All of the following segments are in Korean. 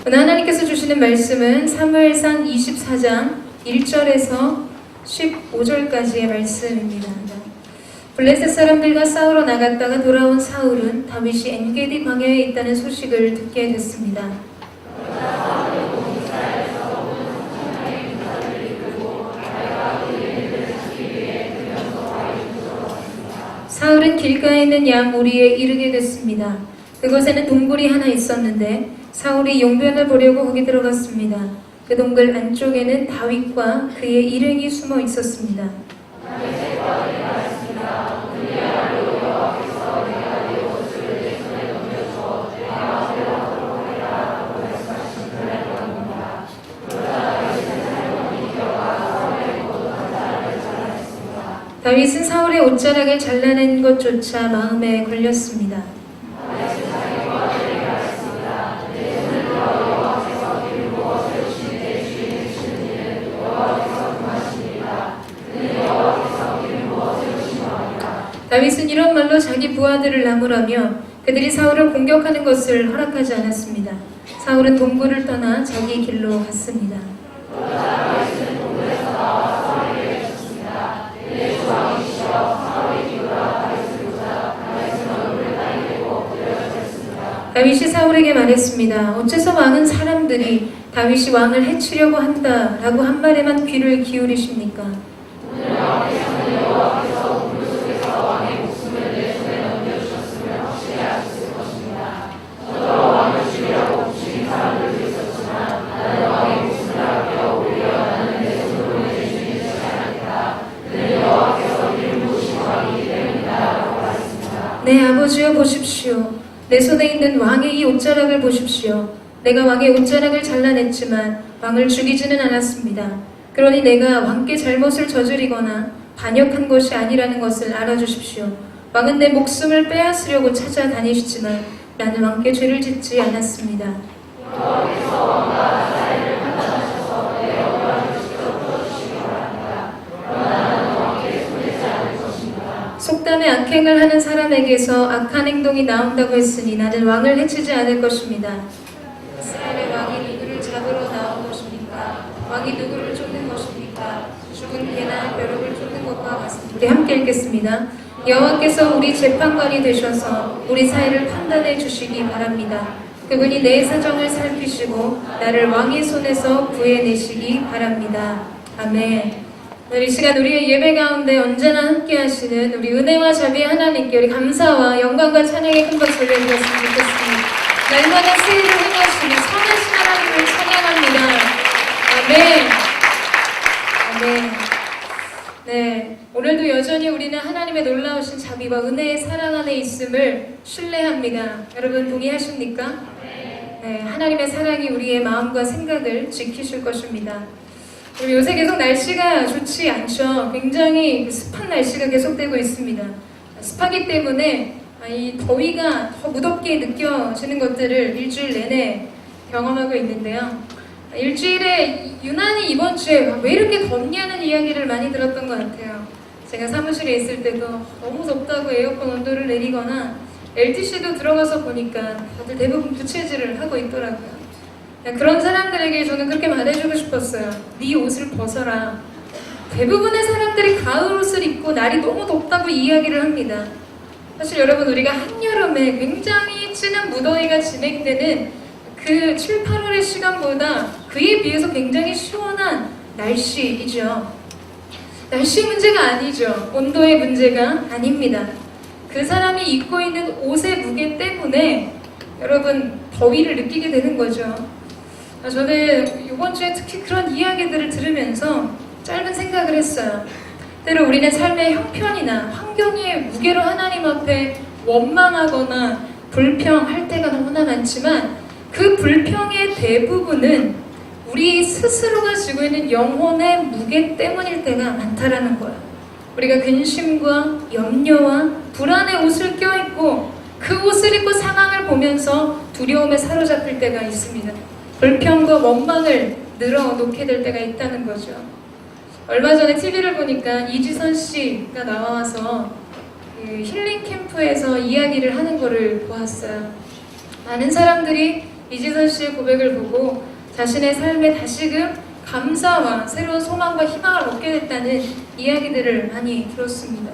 오늘 하나님께서 주시는 말씀은 사무엘상 24장 1절에서 15절까지의 말씀입니다. 블레셋 사람들과 싸우러 나갔다가 돌아온 사울은 다윗이 엔게디 광야에 있다는 소식을 듣게 됐습니다. 사울은 길가에 있는 양 우리에 이르게 됐습니다. 그곳에는 동굴이 하나 있었는데 사울이 용변을 보려고 거기 들어갔습니다. 그 동굴 안쪽에는 다윗과 그의 일행이 숨어 있었습니다. 다윗은 사울의 옷자락을 잘라낸 것조차 마음에 걸렸습니다. 다윗은 이런 말로 자기 부하들을 나무라며 그들이 사울을 공격하는 것을 허락하지 않았습니다. 사울은 동굴을 떠나 자기 길로 갔습니다. 다윗이 사울에게 말했습니다. 어째서 많은 사람들이 다윗이 왕을 해치려고 한다라고 한 말에만 귀를 기울이십니까? 네, 아버지여 보십시오. 내 손에 있는 왕의 이 옷자락을 보십시오. 내가 왕의 옷자락을 잘라냈지만 왕을 죽이지는 않았습니다. 그러니 내가 왕께 잘못을 저지르거나 반역한 것이 아니라는 것을 알아주십시오. 왕은 내 목숨을 빼앗으려고 찾아다니시지만 나는 왕께 죄를 짓지 않았습니다. 속담에 악행을 하는 사람에게서 악한 행동이 나온다고 했으니 나는 왕을 해치지 않을 것입니다. 이스라엘의 왕이 누구를 잡으러 나온 것입니까? 왕이 누구를 쫓는 것입니까? 죽은 개나 벼룩을 쫓는 것과 같습니다. 우리 함께 읽겠습니다. 여호와께서 우리 재판관이 되셔서 우리 사이를 판단해 주시기 바랍니다. 그분이 내 사정을 살피시고 나를 왕의 손에서 구해내시기 바랍니다. 아멘. 이 시간 우리의 예배 가운데 언제나 함께 하시는 우리 은혜와 자비의 하나님께 우리 감사와 영광과 찬양의 큰 박수 올려드렸으면 좋겠습니다. 날마다 새해를 행하시는 선하신 하나님을 찬양합니다. 아멘. 아멘. 네, 오늘도 여전히 우리는 하나님의 놀라우신 자비와 은혜의 사랑 안에 있음을 신뢰합니다. 여러분 동의하십니까? 네, 하나님의 사랑이 우리의 마음과 생각을 지키실 것입니다. 요새 계속 날씨가 좋지 않죠. 굉장히 습한 날씨가 계속되고 있습니다. 습하기 때문에 이 더위가 더 무덥게 느껴지는 것들을 일주일 내내 경험하고 있는데요. 일주일에 유난히 이번 주에 왜 이렇게 덥냐는 이야기를 많이 들었던 것 같아요. 제가 사무실에 있을 때도 너무 덥다고 에어컨 온도를 내리거나 LTC도 들어가서 보니까 다들 대부분 부채질을 하고 있더라고요. 그런 사람들에게 저는 그렇게 말해주고 싶었어요. 네 옷을 벗어라. 대부분의 사람들이 가을 옷을 입고 날이 너무 덥다고 이야기를 합니다. 사실 여러분 우리가 한여름에 굉장히 찌는 무더위가 진행되는 그 7, 8월의 시간보다 그에 비해서 굉장히 시원한 날씨이죠. 날씨 문제가 아니죠. 온도의 문제가 아닙니다. 그 사람이 입고 있는 옷의 무게 때문에 여러분 더위를 느끼게 되는 거죠. 저는 이번 주에 특히 그런 이야기들을 들으면서 짧은 생각을 했어요. 때로 우리는 삶의 형편이나 환경의 무게로 하나님 앞에 원망하거나 불평할 때가 너무나 많지만 그 불평의 대부분은 우리 스스로가 지고 있는 영혼의 무게 때문일 때가 많다라는 거예요. 우리가 근심과 염려와 불안의 옷을 껴입고 그 옷을 입고 상황을 보면서 두려움에 사로잡힐 때가 있습니다. 불평과 원망을 늘어놓게 될 때가 있다는 거죠. 얼마 전에 TV를 보니까 이지선 씨가 나와서 힐링 캠프에서 이야기를 하는 거를 보았어요. 많은 사람들이 이지선 씨의 고백을 보고 자신의 삶에 다시금 감사와 새로운 소망과 희망을 얻게 됐다는 이야기들을 많이 들었습니다.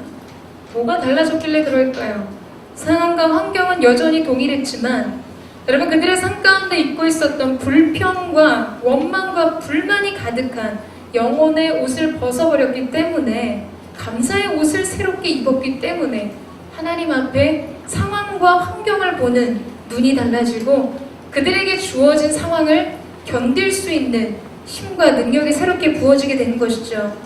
뭐가 달라졌길래 그럴까요? 상황과 환경은 여전히 동일했지만 여러분, 그들의 삶 가운데 입고 있었던 불평과 원망과 불만이 가득한 영혼의 옷을 벗어버렸기 때문에, 감사의 옷을 새롭게 입었기 때문에 하나님 앞에 상황과 환경을 보는 눈이 달라지고 그들에게 주어진 상황을 견딜 수 있는 힘과 능력이 새롭게 부어지게 되는 것이죠.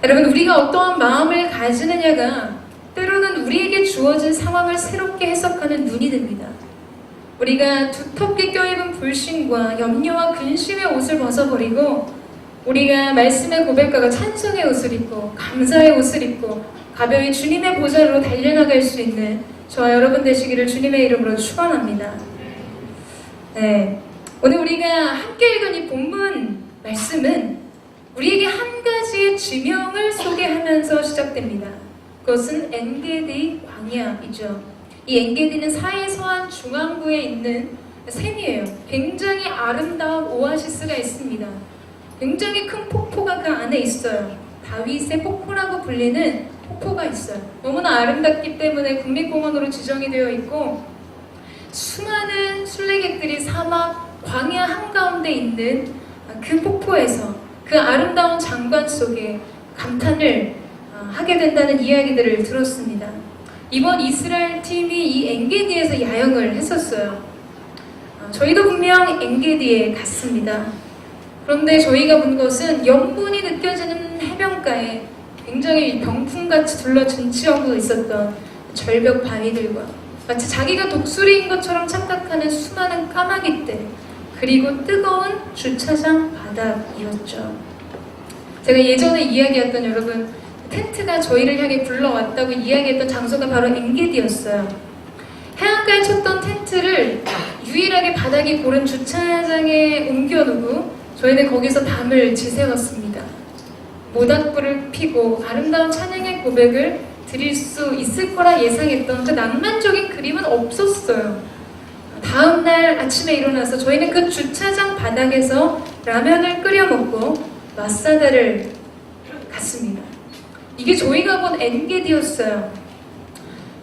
여러분, 우리가 어떠한 마음을 가지느냐가 때로는 우리에게 주어진 상황을 새롭게 해석하는 눈이 됩니다. 우리가 두텁게 껴입은 불신과 염려와 근심의 옷을 벗어버리고 우리가 말씀의 고백과 찬송의 옷을 입고 감사의 옷을 입고 가벼이 주님의 보좌로 달려나갈 수 있는 저와 여러분 되시기를 주님의 이름으로 축원합니다. 네, 오늘 우리가 함께 읽은 이 본문 말씀은 우리에게 한 가지의 지명을 소개하면서 시작됩니다. 그것은 엔게디 광야이죠. 이 엔게디는 사해서한 중앙부에 있는 샘이에요. 굉장히 아름다운 오아시스가 있습니다. 굉장히 큰 폭포가 그 안에 있어요. 다윗의 폭포라고 불리는 폭포가 있어요. 너무나 아름답기 때문에 국립공원으로 지정이 되어 있고 수많은 순례객들이 사막 광야 한가운데 있는 그 폭포에서 그 아름다운 장관 속에 감탄을 하게 된다는 이야기들을 들었습니다. 이번 이스라엘 팀이 이 엔게디에서 야영을 했었어요. 저희도 분명 엔게디에 갔습니다. 그런데 저희가 본 것은 염분이 느껴지는 해변가에 굉장히 병풍같이 둘러진 지형도 있었던 절벽 바위들과 마치 자기가 독수리인 것처럼 착각하는 수많은 까마귀들, 그리고 뜨거운 주차장 바닥이었죠. 제가 예전에 이야기했던 여러분, 텐트가 저희를 향해 굴러왔다고 이야기했던 장소가 바로 엔게디였어요. 해안가에 쳤던 텐트를 유일하게 바닥이 고른 주차장에 옮겨두고 저희는 거기서 밤을 지새웠습니다. 모닥불을 피고 아름다운 찬양의 고백을 드릴 수 있을 거라 예상했던 그 낭만적인 그림은 없었어요. 다음날 아침에 일어나서 저희는 그 주차장 바닥에서 라면을 끓여 먹고 마사다를 갔습니다. 이게 저희가 본 엔게디였어요.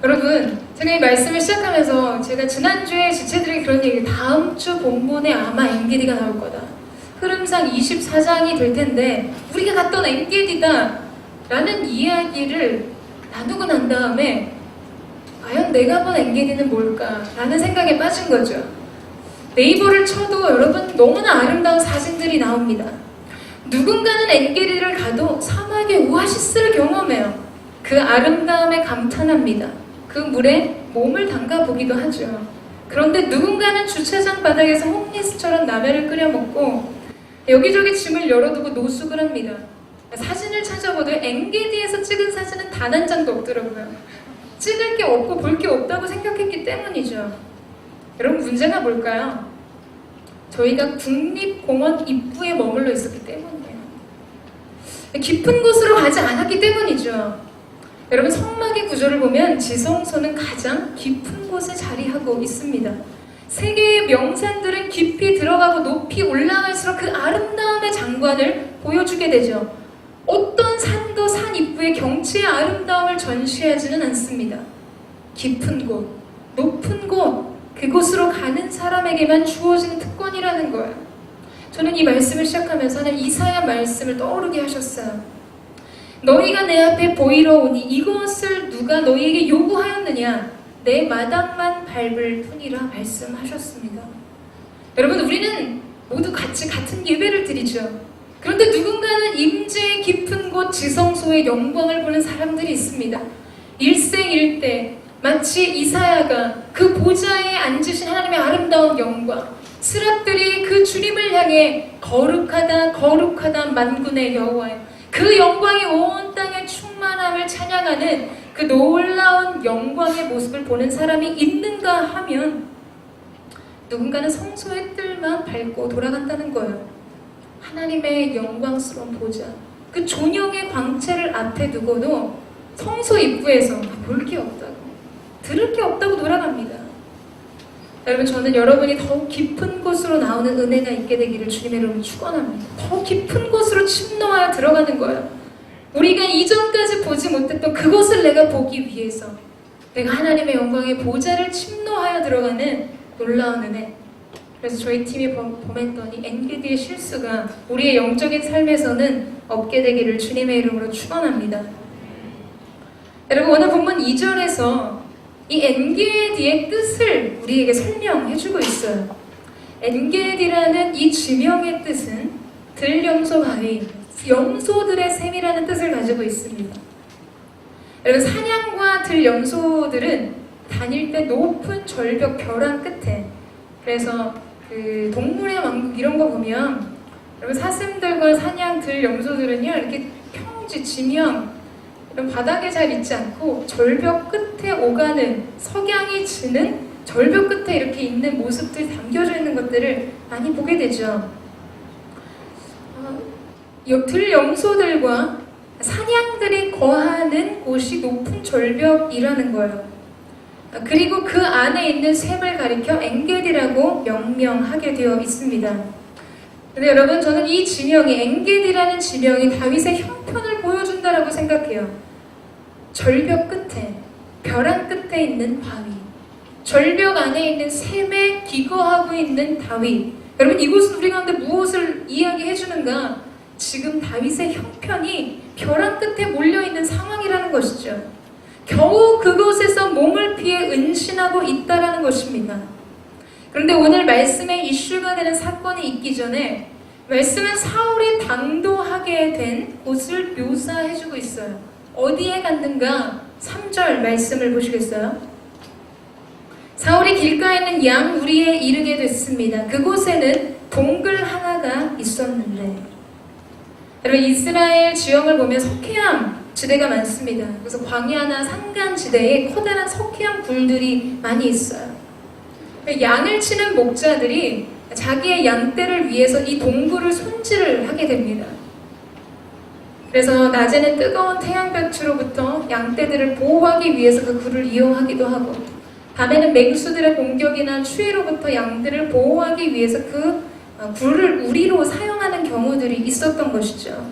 여러분, 제가 이 말씀을 시작하면서 제가 지난주에 지체들이 그런 얘기, 다음 주 본문에 아마 엔게디가 나올 거다. 흐름상 24장이 될 텐데 우리가 갔던 엔게디다 라는 이야기를 나누고 난 다음에 과연 내가 본 엔게디는 뭘까? 라는 생각에 빠진 거죠. 네이버를 쳐도 여러분 너무나 아름다운 사진들이 나옵니다. 누군가는 엔게디를 가도 사막의 오아시스를 경험해요. 그 아름다움에 감탄합니다. 그 물에 몸을 담가 보기도 하죠. 그런데 누군가는 주차장 바닥에서 홈리스처럼 라면을 끓여 먹고 여기저기 짐을 열어두고 노숙을 합니다. 사진을 찾아보도 엔게디에서 찍은 사진은 단 한 장도 없더라고요. 찍을 게 없고 볼 게 없다고 생각했기 때문이죠. 여러분, 문제가 뭘까요? 저희가 국립공원 입구에 머물러 있었기 때문이에요. 깊은 곳으로 가지 않았기 때문이죠. 여러분, 성막의 구조를 보면 지성소는 가장 깊은 곳에 자리하고 있습니다. 세계의 명산들은 깊이 들어가고 높이 올라갈수록 그 아름다움의 장관을 보여주게 되죠. 어떤 산도 산 입구의 경치의 아름다움을 전시하지는 않습니다. 깊은 곳, 높은 곳, 그곳으로 가는 사람에게만 주어지는 특권이라는 거예요. 저는 이 말씀을 시작하면서 하나님 이사야 말씀을 떠오르게 하셨어요. 너희가 내 앞에 보이러 오니 이것을 누가 너희에게 요구하였느냐? 내 마당만 밟을 뿐이라 말씀하셨습니다. 여러분, 우리는 모두 같은 예배를 드리죠. 그런데 누군가는 임재의 깊은 곳 지성소의 영광을 보는 사람들이 있습니다. 일생일대 마치 이사야가 그 보좌에 앉으신 하나님의 아름다운 영광, 스랍들이 그 주님을 향해 거룩하다 거룩하다 만군의 여호와여, 그 영광이 온 땅에 충만함을 찬양하는 그 놀라운 영광의 모습을 보는 사람이 있는가 하면 누군가는 성소의 뜰만 밟고 돌아간다는 거예요. 하나님의 영광스러운 보좌, 그 존영의 광채를 앞에 두고도 성소 입구에서 볼 게 없다고, 들을 게 없다고 돌아갑니다. 여러분, 저는 여러분이 더 깊은 곳으로 나오는 은혜가 있게 되기를 주님의 이름으로 축원합니다. 더 깊은 곳으로 침노하여 들어가는 거예요. 우리가 이전까지 보지 못했던 그곳을 내가 보기 위해서 내가 하나님의 영광의 보좌를 침노하여 들어가는 놀라운 은혜. 그래서 저희 팀이 범했더니 엔게디의 실수가 우리의 영적인 삶에서는 없게 되기를 주님의 이름으로 축원합니다. 여러분, 오늘 본문 2절에서 이 엔게디의 뜻을 우리에게 설명해주고 있어요. 엔게디라는 이 지명의 뜻은 들염소 바위, 염소들의 셈이라는 뜻을 가지고 있습니다. 여러분, 사냥과 들염소들은 다닐 때 높은 절벽 벼랑 끝에, 그래서 그 동물의 왕국 이런 거 보면 여러분, 사슴들과 사냥 들염소들은요 이렇게 평지 지명 이런 바닥에 잘 있지 않고 절벽 끝에 오가는, 석양이 지는 절벽 끝에 이렇게 있는 모습들이 담겨져 있는 것들을 많이 보게 되죠. 들염소들과 사냥들이 거하는 곳이 높은 절벽이라는 거예요. 그리고 그 안에 있는 셈을 가리켜 엔게디라고 명명하게 되어 있습니다. 근데 여러분, 저는 이 지명이, 엔게디라는 지명이 다윗의 형편을 보여준다라고 생각해요. 절벽 끝에, 벼랑 끝에 있는 바위, 절벽 안에 있는 셈에 기거하고 있는 다윗. 여러분, 이곳은 우리 가운데 무엇을 이야기해 주는가? 지금 다윗의 형편이 벼랑 끝에 몰려있는 상황이라는 것이죠. 겨우 그곳에서 몸을 피해 은신하고 있다라는 것입니다. 그런데 오늘 말씀의 이슈가 되는 사건이 있기 전에 말씀은 사울이 당도하게 된 곳을 묘사해주고 있어요. 어디에 갔는가? 3절 말씀을 보시겠어요? 사울이 길가에 있는 양 우리에 이르게 됐습니다. 그곳에는 동굴 하나가 있었는데, 여러분, 이스라엘 지형을 보면 석회암 지대가 많습니다. 그래서 광야나 산간 지대에 커다란 석회암 굴들이 많이 있어요. 양을 치는 목자들이 자기의 양떼를 위해서 이 동굴을 손질을 하게 됩니다. 그래서 낮에는 뜨거운 태양볕으로부터 양떼들을 보호하기 위해서 그 굴을 이용하기도 하고, 밤에는 맹수들의 공격이나 추위로부터 양들을 보호하기 위해서 그 굴을 우리로 사용하는 경우들이 있었던 것이죠.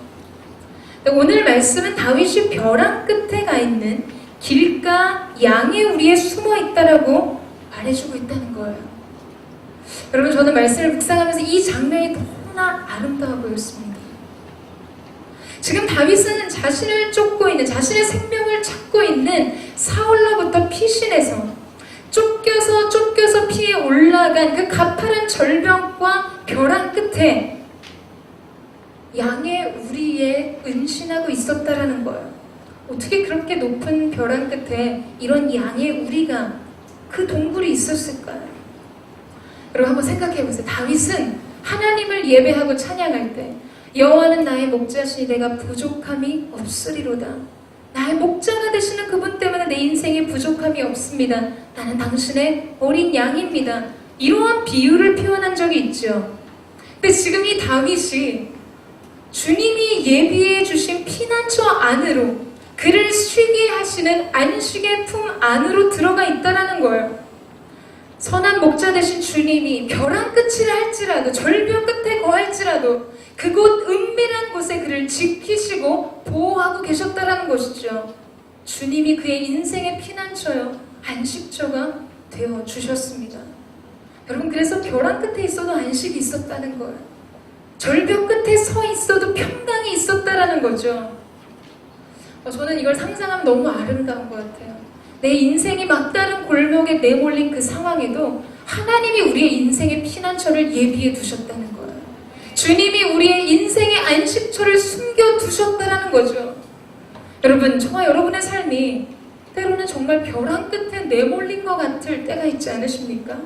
오늘 말씀은 다윗이 벼랑 끝에 가 있는 길가 양의 우리에 숨어 있다라고 말해주고 있다는 거예요. 여러분, 저는 말씀을 묵상하면서 이 장면이 너무나 아름다워 보였습니다. 지금 다윗은 자신을 쫓고 있는, 자신의 생명을 찾고 있는 사울로부터 피신해서 쫓겨서 피해 올라간 그 가파른 절벽과 벼랑 끝에 양의 우리에 은신하고 있었다라는 거예요. 어떻게 그렇게 높은 벼랑 끝에 이런 양의 우리가, 그 동굴이 있었을까요? 여러분, 한번 생각해 보세요. 다윗은 하나님을 예배하고 찬양할 때 여호와는 나의 목자시니 내가 부족함이 없으리로다. 나의 목자가 되시는 그분 때문에 내 인생에 부족함이 없습니다. 나는 당신의 어린 양입니다. 이러한 비유를 표현한 적이 있죠. 근데 지금 이 다윗이 주님이 예비해 주신 피난처 안으로, 그를 쉬게 하시는 안식의 품 안으로 들어가 있다라는 거예요. 선한 목자 되신 주님이 벼랑 끝이라 할지라도, 절벽 끝에 거할지라도 그곳 은밀한 곳에 그를 지키시고 보호하고 계셨다라는 것이죠. 주님이 그의 인생의 피난처요, 안식처가 되어 주셨습니다. 여러분, 그래서 벼랑 끝에 있어도 안식이 있었다는 거예요. 절벽 끝에 서 있어도 평강이 있었다라는 거죠. 저는 이걸 상상하면 너무 아름다운 것 같아요. 내 인생이 막다른 골목에 내몰린 그 상황에도 하나님이 우리의 인생의 피난처를 예비해 두셨다는 거예요. 주님이 우리의 인생의 안식처를 숨겨두셨다는 거죠. 여러분, 저와 여러분의 삶이 때로는 정말 벼랑 끝에 내몰린 것 같을 때가 있지 않으십니까?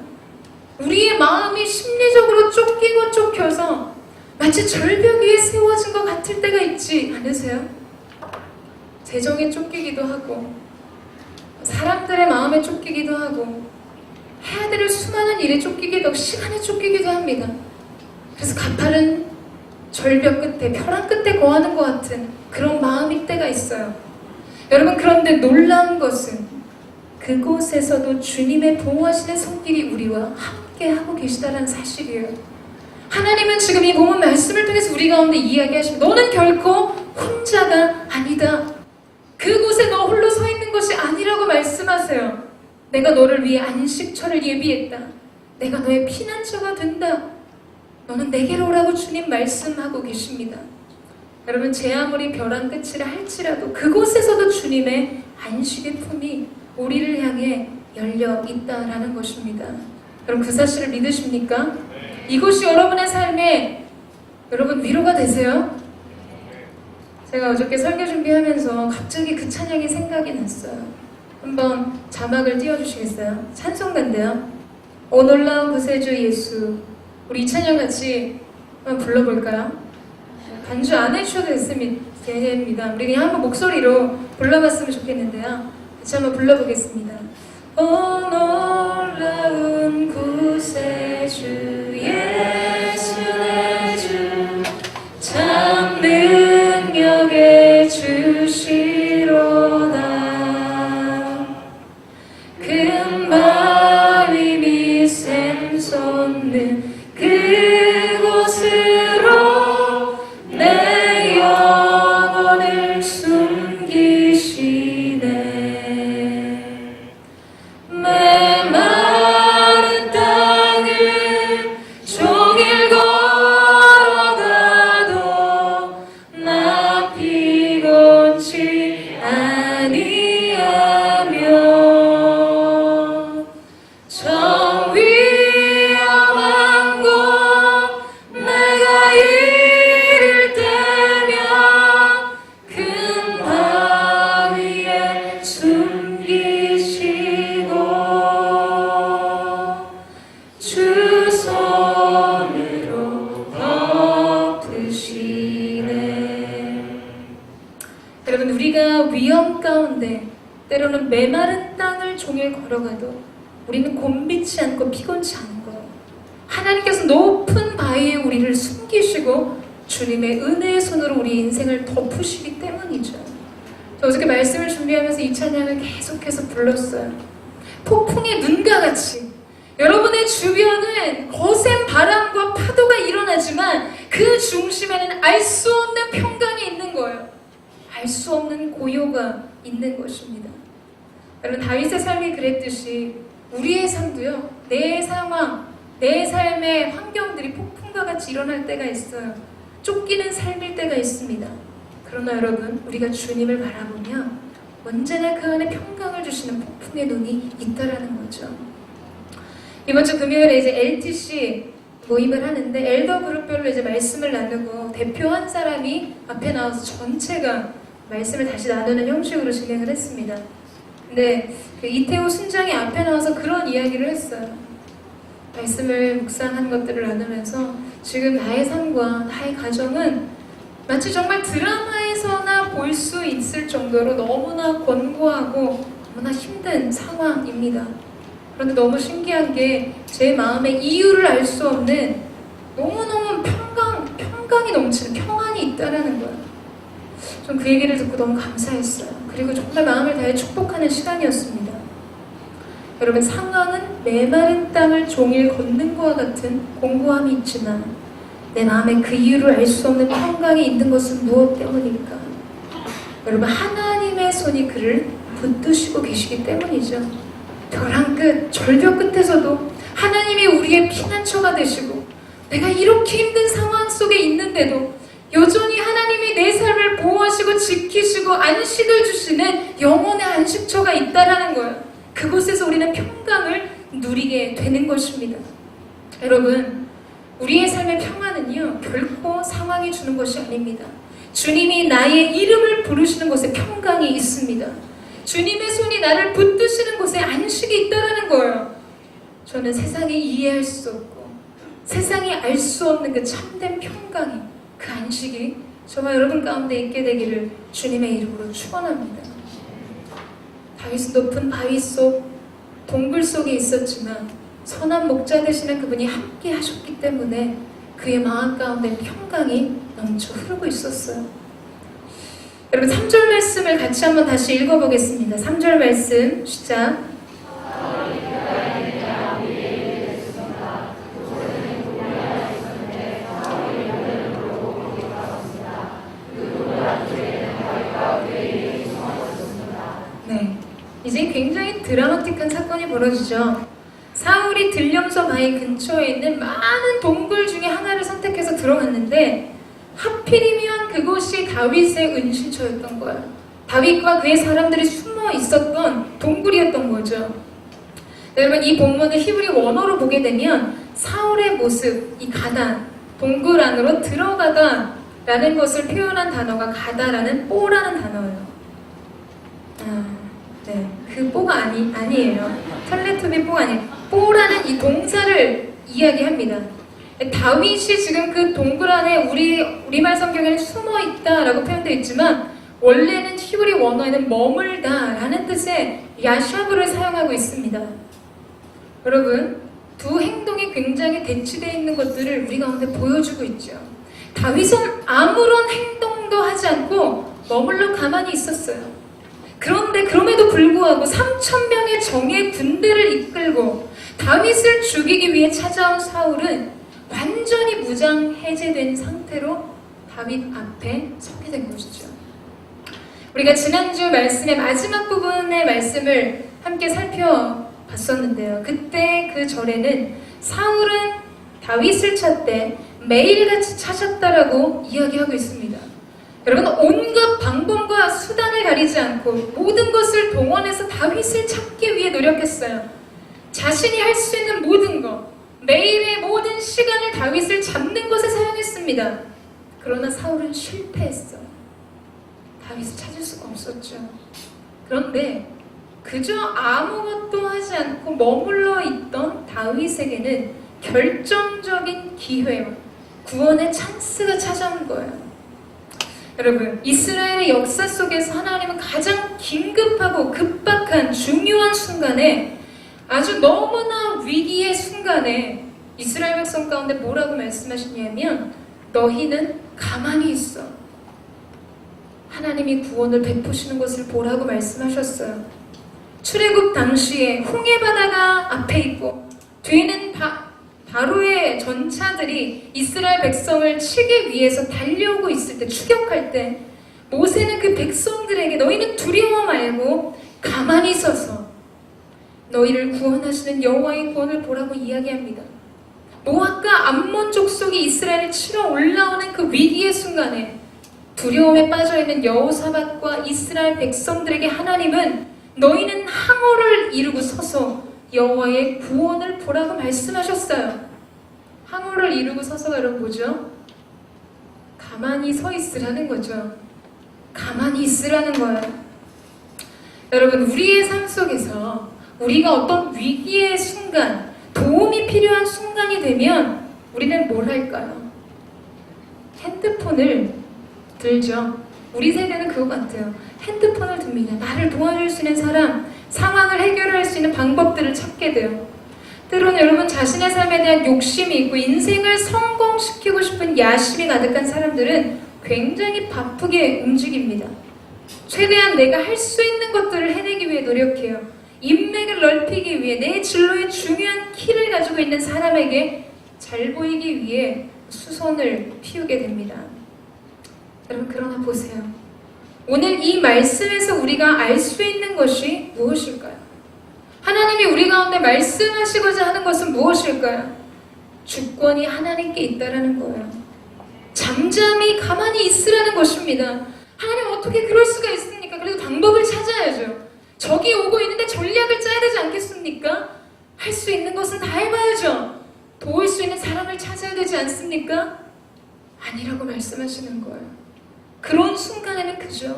우리의 마음이 심리적으로 쫓기고 쫓겨서 마치 절벽 위에 세워진 것 같을 때가 있지 않으세요? 재정에 쫓기기도 하고, 사람들의 마음에 쫓기기도 하고, 해야 될 수많은 일에 쫓기기도 하고, 시간에 쫓기기도 합니다. 그래서 가파른 절벽 끝에, 벼랑 끝에 거하는 것 같은 그런 마음일 때가 있어요. 여러분, 그런데 놀라운 것은 그곳에서도 주님의 보호하시는 손길이 우리와 함께 하고 계시다는 사실이에요. 하나님은 지금 이 본문 말씀을 통해서 우리 가운데 이야기하십니다. 너는 결코 혼자가 아니다. 그곳에 너 홀로 서 있는 것이 아니라고 말씀하세요. 내가 너를 위해 안식처를 예비했다. 내가 너의 피난처가 된다. 너는 내게로 오라고 주님 말씀하고 계십니다. 여러분, 제 아무리 벼랑 끝이라 할지라도 그곳에서도 주님의 안식의 품이 우리를 향해 열려 있다라는 것입니다. 여러분, 그 사실을 믿으십니까? 이곳이 여러분의 삶에 여러분 위로가 되세요? 제가 어저께 설교 준비하면서 갑자기 그 찬양이 생각이 났어요. 한번 자막을 띄워주시겠어요? 찬송가인데요. 오 놀라운 구세주 예수. 우리 이 찬양 같이 한번 불러볼까요? 반주 안 해주셔도 됩니다. 우리 그냥 한번 목소리로 불러봤으면 좋겠는데요. 같이 한번 불러보겠습니다. 오 놀라운 구세주 예수 내 주 참 능력의 주시로다. 큰 힘이 샘솟는 그곳으로 내 영혼을 숨기시네. 메마른 땅을 종일 걸어가도 나 피곤치 아니하며 저 위험한 곳 내가 이를 때면 큰 바위에 숨기시고 주 손으로 덮으시네. 여러분, 우리가 위험 가운데 때로는 메마른 땅을 종일 걸어가도 우리는 곤비치 않고 피곤치 않은 거예요. 하나님께서 높은 바위에 우리를 숨기시고 주님의 은혜의 손으로 우리 인생을 덮으시기 때문이죠. 저 어저께 말씀을 준비하면서 이 찬양을 계속해서 불렀어요. 폭풍의 눈과 같이 여러분의 주변은 거센 바람과 파도가 일어나지만 그 중심에는 알 수 없는 평강이 있는 거예요. 알 수 없는 고요가 있는 것입니다. 여러분, 다윗의 삶이 그랬듯이 우리의 삶도요, 내 상황, 내 삶의 환경들이 폭풍과 같이 일어날 때가 있어요. 쫓기는 삶일 때가 있습니다. 그러나 여러분, 우리가 주님을 바라보면 언제나 그 안에 평강을 주시는 폭풍의 눈이 있다라는 거죠. 이번 주 금요일에 이제 LTC 모임을 하는데 엘더 그룹별로 이제 말씀을 나누고 대표 한 사람이 앞에 나와서 전체가 말씀을 다시 나누는 형식으로 진행을 했습니다. 근데 그 이태호 순장이 앞에 나와서 그런 이야기를 했어요. 말씀을 묵상한 것들을 나누면서 지금 나의 삶과 나의 가정은 마치 정말 드라마에서나 볼 수 있을 정도로 너무나 권고하고 너무나 힘든 상황입니다. 그런데 너무 신기한 게 제 마음의 이유를 알 수 없는 너무너무 평강이 넘치는 평안이 있다라는 거예요. 전 그 얘기를 듣고 너무 감사했어요. 그리고 정말 마음을 다해 축복하는 시간이었습니다. 여러분, 상황은 메마른 땅을 종일 걷는 것과 같은 공고함이 있지만 내 마음에 그 이유를 알 수 없는 평강이 있는 것은 무엇 때문일까? 여러분, 하나님의 손이 그를 붙드시고 계시기 때문이죠. 벼랑 끝, 절벽 끝에서도 하나님이 우리의 피난처가 되시고 내가 이렇게 힘든 상황 속에 있는데도 여전히 하나님이 내 삶을 보호하시고 지키시고 안식을 주시는 영혼의 안식처가 있다라는 거예요. 그곳에서 우리는 평강을 누리게 되는 것입니다. 여러분, 우리의 삶의 평안은요, 결코 상황이 주는 것이 아닙니다. 주님이 나의 이름을 부르시는 곳에 평강이 있습니다. 주님의 손이 나를 붙드시는 곳에 안식이 있다라는 거예요. 저는 세상이 이해할 수 없고 세상이 알 수 없는 그 참된 평강이, 그 안식이 정말 여러분 가운데 있게 되기를 주님의 이름으로 축원합니다. 다윗은 높은 바위 속 동굴 속에 있었지만 선한 목자 되시는 그분이 함께 하셨기 때문에 그의 마음 가운데 평강이 넘쳐 흐르고 있었어요. 여러분, 3절 말씀을 같이 한번 다시 읽어보겠습니다. 3절 말씀 시작. 벌어지죠. 사울이 들령서 바위 근처에 있는 많은 동굴 중에 하나를 선택해서 들어갔는데 하필이면 그곳이 다윗의 은신처였던 거예요. 다윗과 그의 사람들이 숨어 있었던 동굴이었던 거죠. 여러분, 이 본문을 히브리 원어로 보게 되면 사울의 모습, 이 가다, 동굴 안으로 들어가다 라는 것을 표현한 단어가 가다라는 뽀라는 단어예요. 네, 그 뽀가 아니에요. 텔레토비 뽀가 아니에요. 뽀라는 이 동사를 이야기합니다. 다윗이 지금 그 동굴 안에 우리말 성경에는 숨어 있다라고 표현되어 있지만 원래는 히브리 원어에는 머물다 라는 뜻의 야샤브를 사용하고 있습니다. 여러분, 두 행동이 굉장히 대치되어 있는 것들을 우리 가운데 보여주고 있죠. 다윗은 아무런 행동도 하지 않고 머물러 가만히 있었어요. 그런데 그럼에도 불구하고 3,000명의 정예 군대를 이끌고 다윗을 죽이기 위해 찾아온 사울은 완전히 무장 해제된 상태로 다윗 앞에 서게 된 것이죠. 우리가 지난주 말씀의 마지막 부분의 말씀을 함께 살펴봤었는데요. 그때 그 절에는 사울은 다윗을 찾되 매일같이 찾았다라고 이야기하고 있습니다. 여러분, 온갖 방법과 수단을 가리지 않고 모든 것을 동원해서 다윗을 찾기 위해 노력했어요. 자신이 할 수 있는 모든 것, 매일의 모든 시간을 다윗을 잡는 것에 사용했습니다. 그러나 사울은 실패했어요. 다윗을 찾을 수가 없었죠. 그런데 그저 아무것도 하지 않고 머물러 있던 다윗에게는 결정적인 기회와 구원의 찬스가 찾아온 거예요. 여러분, 이스라엘의 역사 속에서 하나님은 가장 긴급하고 급박한 중요한 순간에, 아주 너무나 위기의 순간에 이스라엘 백성 가운데 뭐라고 말씀하시냐면 너희는 가만히 있어. 하나님이 구원을 베푸시는 것을 보라고 말씀하셨어요. 출애굽 당시에 홍해 바다가 앞에 있고 뒤에는 바로의 전차들이 이스라엘 백성을 치기 위해서 달려오고 있을 때, 추격할 때 모세는 그 백성들에게 너희는 두려워 말고 가만히 서서 너희를 구원하시는 여호와의 구원을 보라고 이야기합니다. 모압과 암몬 족속이 이스라엘을 치러 올라오는 그 위기의 순간에 두려움에 빠져있는 여호사밧과 이스라엘 백성들에게 하나님은 너희는 항오를 이루고 서서 여호와의 구원을 보라고 말씀하셨어요. 항오를 이루고 서서가 여러분 뭐죠? 가만히 서 있으라는 거죠. 가만히 있으라는 거예요. 여러분, 우리의 삶 속에서 우리가 어떤 위기의 순간, 도움이 필요한 순간이 되면 우리는 뭘 할까요? 핸드폰을 들죠. 우리 세대는 그거 같아요. 핸드폰을 듭니다. 나를 도와줄 수 있는 사람, 상황을 해결할 수 있는 방법들을 찾게 돼요. 때로는 여러분, 자신의 삶에 대한 욕심이 있고 인생을 성공시키고 싶은 야심이 가득한 사람들은 굉장히 바쁘게 움직입니다. 최대한 내가 할 수 있는 것들을 해내기 위해 노력해요. 인맥을 넓히기 위해 내 진로에 중요한 키를 가지고 있는 사람에게 잘 보이기 위해 수선을 피우게 됩니다. 여러분, 그러나 보세요. 오늘 이 말씀에서 우리가 알 수 있는 것이 무엇일까요? 하나님이 우리 가운데 말씀하시고자 하는 것은 무엇일까요? 주권이 하나님께 있다라는 거예요. 잠잠히 가만히 있으라는 것입니다. 하나님, 어떻게 그럴 수가 있습니까? 그래도 방법을 찾아야죠. 적이 오고 있는데 전략을 짜야 되지 않겠습니까? 할 수 있는 것은 다 해봐야죠. 도울 수 있는 사람을 찾아야 되지 않습니까? 아니라고 말씀하시는 거예요. 그런 순간에는 그저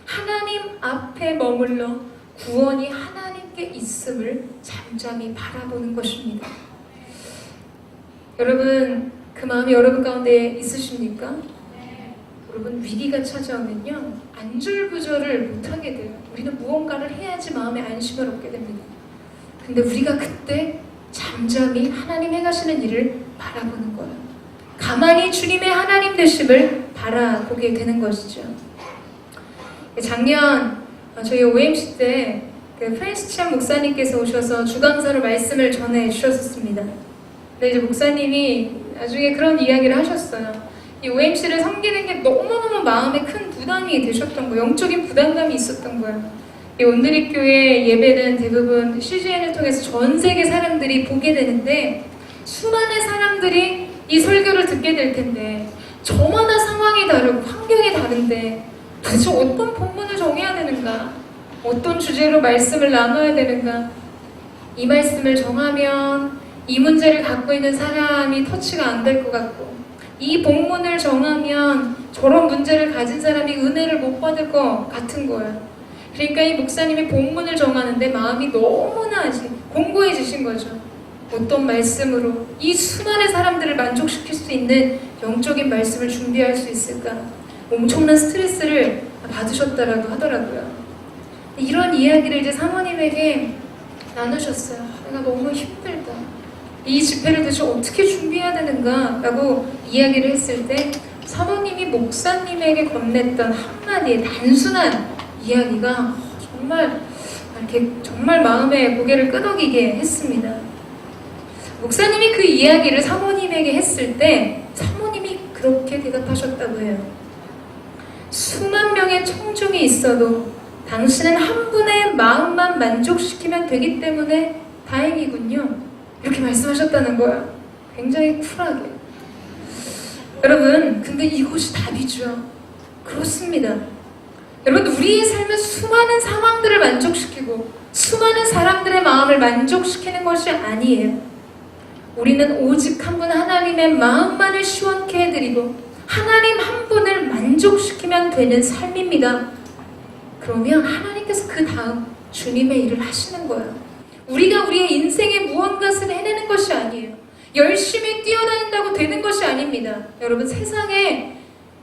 하나님 앞에 머물러 구원이 하나님께 있음을 잠잠히 바라보는 것입니다. 여러분, 그 마음이 여러분 가운데 있으십니까? 여러분, 위기가 찾아오면요, 안절부절을 못하게 돼요. 우리는 무언가를 해야지 마음에 안심을 얻게 됩니다. 근데 우리가 그때 잠잠히 하나님 행하시는 일을 바라보는 거예요. 가만히 주님의 하나님 되심을 바라보게 되는 것이죠. 작년 저희 OMC 때 그 프랜스 치안 목사님께서 오셔서 주강사로 말씀을 전해 주셨습니다. 근데 이제 목사님이 나중에 그런 이야기를 하셨어요. 이 OMC를 섬기는 게 너무너무 마음에 큰 부담이 되셨던 거예요. 영적인 부담감이 있었던 거예요. 이 온누리교회 예배는 대부분 CGN을 통해서 전 세계 사람들이 보게 되는데 수많은 사람들이 이 설교를 듣게 될 텐데 저마다 상황이 다르고 환경이 다른데 도대체 어떤 본문을 정해야 되는가? 어떤 주제로 말씀을 나눠야 되는가? 이 말씀을 정하면 이 문제를 갖고 있는 사람이 터치가 안 될 것 같고 이 본문을 정하면 저런 문제를 가진 사람이 은혜를 못 받을 것 같은 거예요. 그러니까 이 목사님이 본문을 정하는데 마음이 너무나 공고해지신 거죠. 어떤 말씀으로 이 수많은 사람들을 만족시킬 수 있는 영적인 말씀을 준비할 수 있을까? 엄청난 스트레스를 받으셨다라고 하더라고요. 이런 이야기를 이제 사모님에게 나누셨어요. 내가 너무 힘들다. 이 집회를 도대체 어떻게 준비해야 되는가? 라고 이야기를 했을 때 사모님이 목사님에게 건넸던 한마디의 단순한 이야기가 정말 마음에 고개를 끄덕이게 했습니다. 목사님이 그 이야기를 사모님에게 했을 때 사모님이 그렇게 대답하셨다고 해요. 수만 명의 청중이 있어도 당신은 한 분의 마음만 만족시키면 되기 때문에 다행이군요. 이렇게 말씀하셨다는 거예요. 굉장히 쿨하게. 여러분, 근데 이것이 답이죠. 그렇습니다. 여러분, 우리의 삶은 수많은 상황들을 만족시키고 수많은 사람들의 마음을 만족시키는 것이 아니에요. 우리는 오직 한 분 하나님의 마음만을 시원케 해드리고 하나님 한 분을 만족시키면 되는 삶입니다. 그러면 하나님께서 그 다음 주님의 일을 하시는 거예요. 우리가 우리의 인생에 무언가를 해내는 것이 아니에요. 열심히 뛰어다닌다고 되는 것이 아닙니다. 여러분, 세상에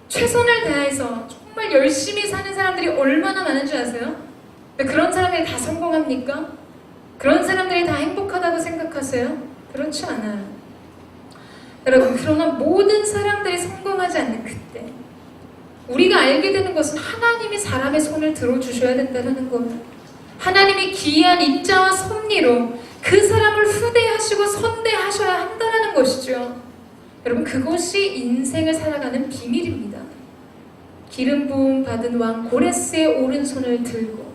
최선을 다해서 정말 열심히 사는 사람들이 얼마나 많은 줄 아세요? 근데 그런 사람들이 다 성공합니까? 그런 사람들이 다 행복하다고 생각하세요? 그렇지 않아요. 여러분, 그러나 모든 사람들이 성공하지 않는 그때 우리가 알게 되는 것은 하나님이 사람의 손을 들어주셔야 된다는 거예요. 하나님이 기이한 인자와 섭리로 그 사람을 후대하시고 선대하셔야 한다는 것이죠. 여러분, 그것이 인생을 살아가는 비밀입니다. 기름 부음 받은 왕 고레스의 오른손을 들고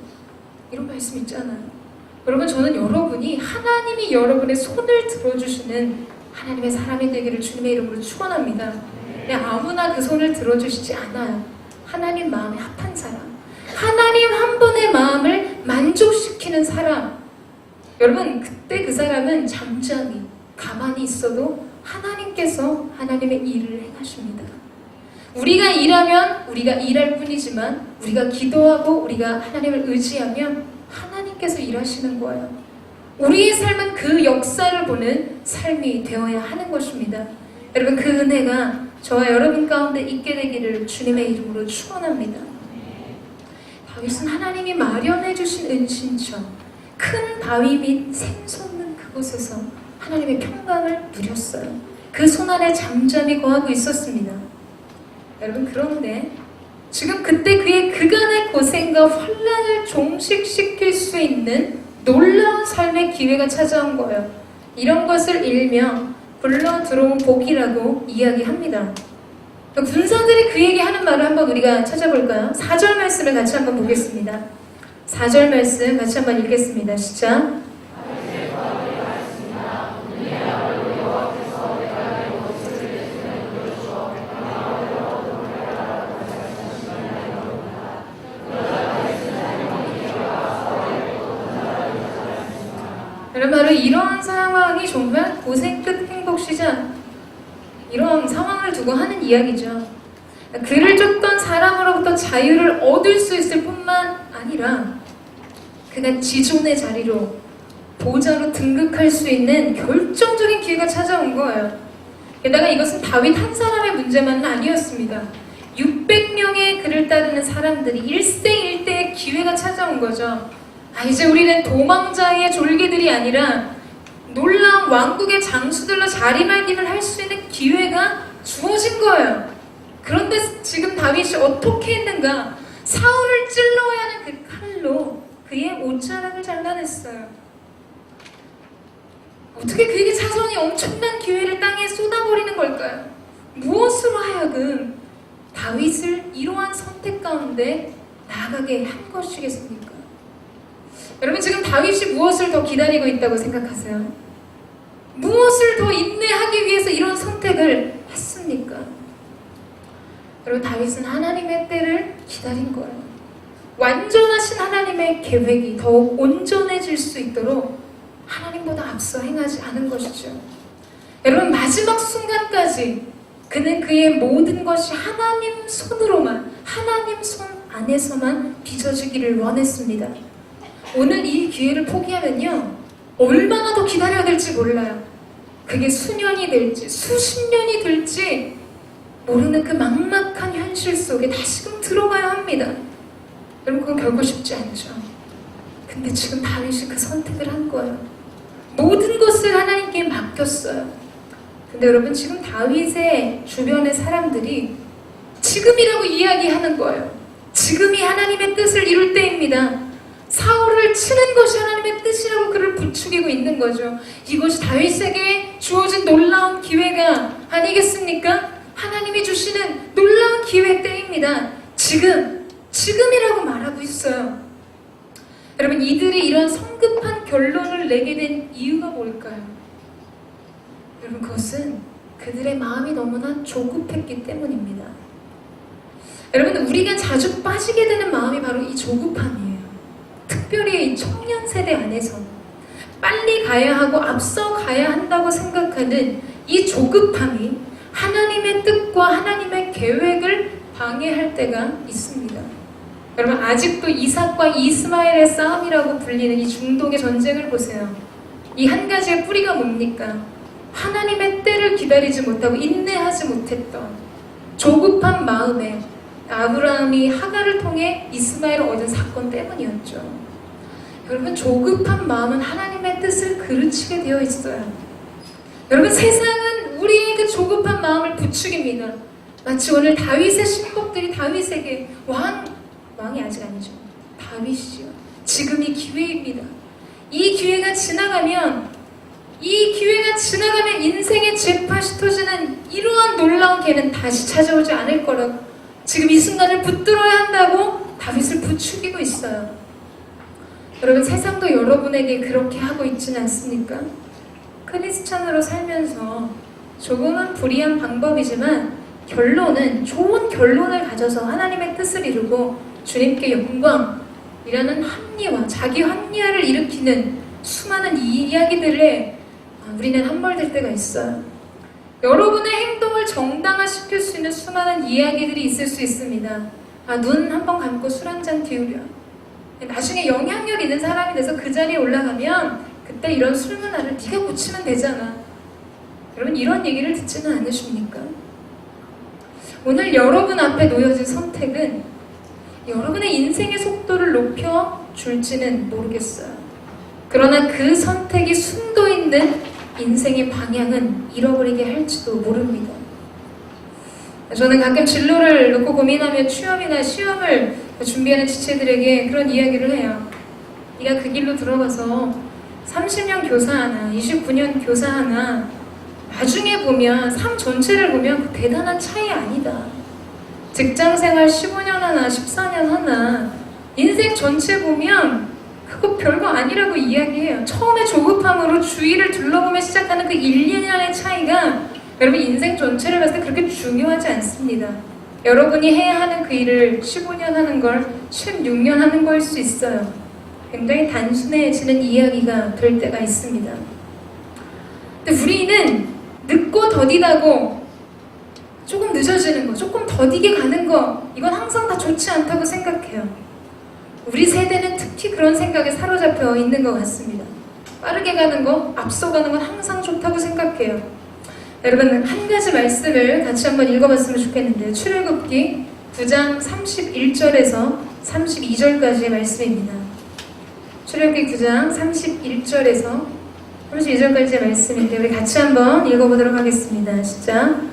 이런 말씀 있잖아요. 여러분, 저는 여러분이 하나님이 여러분의 손을 들어주시는 하나님의 사람이 되기를 주님의 이름으로 축원합니다. 그냥 아무나 그 손을 들어주시지 않아요. 하나님 마음에 합한 사람, 하나님 한 분의 마음을 만족시키는 사람. 여러분, 그때 그 사람은 잠잠히 가만히 있어도 하나님께서 하나님의 일을 행하십니다. 우리가 일하면 우리가 일할 뿐이지만 우리가 기도하고 우리가 하나님을 의지하면 하나님께서 일하시는 거예요. 우리의 삶은 그 역사를 보는 삶이 되어야 하는 것입니다. 여러분, 그 은혜가 저와 여러분 가운데 있게 되기를 주님의 이름으로 축원합니다. 다윗은 하나님이 마련해 주신 은신처 큰 바위 및 샘솟는 그곳에서 하나님의 평강을 누렸어요. 그 손안에 잠잠히 거하고 있었습니다. 여러분, 그런데 지금 그때 그의 그간의 고생과 환난을 종식시킬 수 있는 놀라운 삶의 기회가 찾아온 거예요. 이런 것을 일명 굴러 들어온 복이라고 이야기합니다. 군사들이 그에게 하는 말을 한번 우리가 찾아볼까요? 4절 말씀을 같이 한번 보겠습니다. 4절 말씀 같이 한번 읽겠습니다. 시작. 바로 이런 상황이 정말 고생 끝 행복 시작, 이런 상황을 두고 하는 이야기죠. 그를 쫓던 사람으로부터 자유를 얻을 수 있을 뿐만 아니라 그가 지존의 자리로 보좌로 등극할 수 있는 결정적인 기회가 찾아온 거예요. 게다가 이것은 다윗 한 사람의 문제만은 아니었습니다. 600명의 그를 따르는 사람들이 일생일대의 기회가 찾아온 거죠. 이제 우리는 도망자의 졸개들이 아니라 놀라운 왕국의 장수들로 자리매김을 할 수 있는 기회가 주어진 거예요. 그런데 지금 다윗이 어떻게 했는가? 사울을 찔러야 하는 그 칼로 그의 옷자락을 잘라냈어요. 어떻게 그에게 차선이 엄청난 기회를 땅에 쏟아버리는 걸까요? 무엇으로 하여금 다윗을 이러한 선택 가운데 나아가게 한 것이겠습니까? 여러분 지금 다윗이 무엇을 더 기다리고 있다고 생각하세요? 무엇을 더 인내하기 위해서 이런 선택을 했습니까? 여러분 다윗은 하나님의 때를 기다린 거예요. 완전하신 하나님의 계획이 더욱 온전해질 수 있도록 하나님보다 앞서 행하지 않은 것이죠. 여러분 마지막 순간까지 그는 그의 모든 것이 하나님 손으로만, 하나님 손 안에서만 빚어지기를 원했습니다. 오늘 이 기회를 포기하면요 얼마나 더 기다려야 될지 몰라요. 그게 수년이 될지 수십 년이 될지 모르는 그 막막한 현실 속에 다시금 들어가야 합니다. 여러분 그건 결코 쉽지 않죠. 근데 지금 다윗이 그 선택을 한 거예요. 모든 것을 하나님께 맡겼어요. 근데 여러분 지금 다윗의 주변의 사람들이 지금이라고 이야기하는 거예요. 지금이 하나님의 뜻을 이룰 때입니다. 사울을 치는 것이 하나님의 뜻이라고 그를 부추기고 있는 거죠. 이것이 다윗에게 주어진 놀라운 기회가 아니겠습니까? 하나님이 주시는 놀라운 기회 때입니다. 지금이라고 말하고 있어요. 여러분 이들이 이런 성급한 결론을 내게 된 이유가 뭘까요? 여러분 그것은 그들의 마음이 너무나 조급했기 때문입니다. 여러분 우리가 자주 빠지게 되는 마음이 바로 이 조급함이에요. 특별히 이 청년 세대 안에서 빨리 가야 하고 앞서 가야 한다고 생각하는 이 조급함이 하나님의 뜻과 하나님의 계획을 방해할 때가 있습니다. 여러분 아직도 이삭과 이스마엘의 싸움이라고 불리는 이 중동의 전쟁을 보세요. 이 한 가지의 뿌리가 뭡니까? 하나님의 때를 기다리지 못하고 인내하지 못했던 조급한 마음에 아브라함이 하갈을 통해 이스마엘을 얻은 사건 때문이었죠. 여러분 조급한 마음은 하나님의 뜻을 그르치게 되어 있어요. 여러분 세상은 우리의 그 조급한 마음을 부추깁니다. 마치 오늘 다윗의 신복들이 다윗에게 왕이 아직 아니죠. 다윗이요. 지금이 기회입니다. 이 기회가 지나가면 인생의 잭팟이 터지는 이러한 놀라운 기회는 다시 찾아오지 않을 거라고 지금 이 순간을 붙들어야 한다고 다윗을 부추기고 있어요. 여러분 세상도 여러분에게 그렇게 하고 있지는 않습니까? 크리스찬으로 살면서 조금은 불이한 방법이지만 결론은 좋은 결론을 가져서 하나님의 뜻을 이루고 주님께 영광이라는 합리화, 자기 합리화를 일으키는 수많은 이야기들에 우리는 함몰될 때가 있어요. 여러분의 행동을 정당화시킬 수 있는 수많은 이야기들이 있을 수 있습니다. 눈 한번 감고 술 한잔 띄우려. 나중에 영향력 있는 사람이 돼서 그 자리에 올라가면 그때 이런 술 문화를 네가 고치면 되잖아. 여러분 이런 얘기를 듣지는 않으십니까? 오늘 여러분 앞에 놓여진 선택은 여러분의 인생의 속도를 높여줄지는 모르겠어요. 그러나 그 선택이 숨도 있는 인생의 방향은 잃어버리게 할지도 모릅니다. 저는 가끔 진로를 놓고 고민하며 취업이나 시험을 준비하는 지체들에게 그런 이야기를 해요. 네가 그 길로 들어가서 30년 교사하나 29년 교사하나 나중에 보면 삶 전체를 보면 그 대단한 차이 아니다. 직장생활 15년 하나 14년 하나 인생 전체 보면 그거 별거 아니라고 이야기해요. 처음에 조급함으로 주위를 둘러보며 시작하는 그 1, 2년의 차이가 여러분 인생 전체를 봤을 때 그렇게 중요하지 않습니다. 여러분이 해야 하는 그 일을 15년 하는 걸 16년 하는 거일 수 있어요. 굉장히 단순해지는 이야기가 될 때가 있습니다. 근데 우리는 늦고 더디다고 조금 늦어지는 거, 조금 더디게 가는 거 이건 항상 다 좋지 않다고 생각해요. 우리 세대는 특히 그런 생각에 사로잡혀 있는 것 같습니다. 빠르게 가는 거, 앞서가는 건 항상 좋다고 생각해요. 여러분 한 가지 말씀을 같이 한번 읽어봤으면 좋겠는데요. 출애굽기 9장 31절에서 32절까지의 말씀입니다. 출애굽기 9장 31절에서 32절까지의 말씀인데 우리 같이 한번 읽어보도록 하겠습니다. 시작.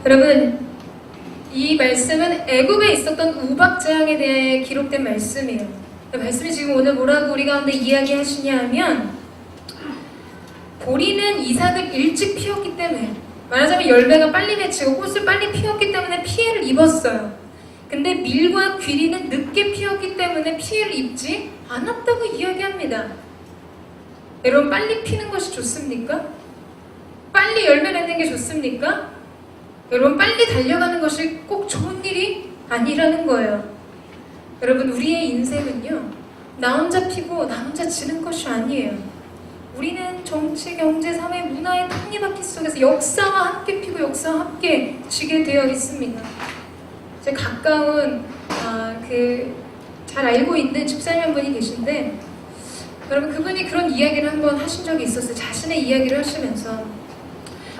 여러분 이 말씀은 애굽에 있었던 우박재앙에 대해 기록된 말씀이에요. 말씀이 지금 오늘 뭐라고 우리 가운데 이야기하시냐 하면 보리는 이삭을 일찍 피웠기 때문에, 말하자면 열매가 빨리 맺히고 꽃을 빨리 피웠기 때문에 피해를 입었어요. 근데 밀과 귀리는 늦게 피웠기 때문에 피해를 입지 않았다고 이야기합니다. 여러분, 빨리 피는 것이 좋습니까? 빨리 열매 맺는 게 좋습니까? 여러분, 빨리 달려가는 것이 꼭 좋은 일이 아니라는 거예요. 여러분, 우리의 인생은요, 나 혼자 피고 나 혼자 지는 것이 아니에요. 우리는 정치, 경제, 사회, 문화의 톱니바퀴 속에서 역사와 함께 피고 역사와 함께 지게 되어 있습니다. 제 가까운 잘 알고 있는 집사님 한 분이 계신데, 여러분, 그분이 그런 이야기를 한번 하신 적이 있었어요. 자신의 이야기를 하시면서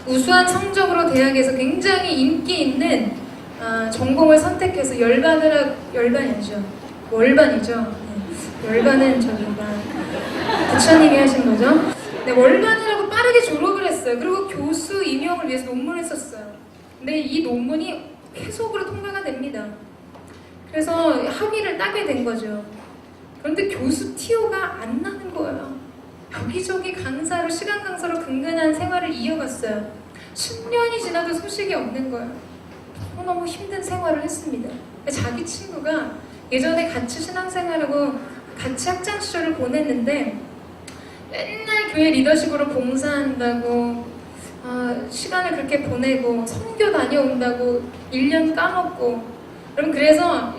우수한 성적으로 대학에서 굉장히 인기 있는 전공을 선택해서 월반이죠. 월반은 저기가 부처님이 하신 거죠. 네, 월반을 하고 빠르게 졸업을 했어요. 그리고 교수 임용을 위해서 논문을 썼어요. 근데 이 논문이 회속으로 통과가 됩니다. 그래서 학위를 따게 된 거죠. 그런데 교수 티오가 안 나는 거예요. 여기저기 강사로, 시간 강사로 근근한 생활을 이어갔어요. 10년이 지나도 소식이 없는 거예요. 너무 힘든 생활을 했습니다. 자기 친구가 예전에 같이 신앙생활하고 같이 학창시절을 보냈는데 맨날 교회 리더십으로 봉사한다고 시간을 그렇게 보내고 선교 다녀온다고 1년 까먹고, 여러분, 그래서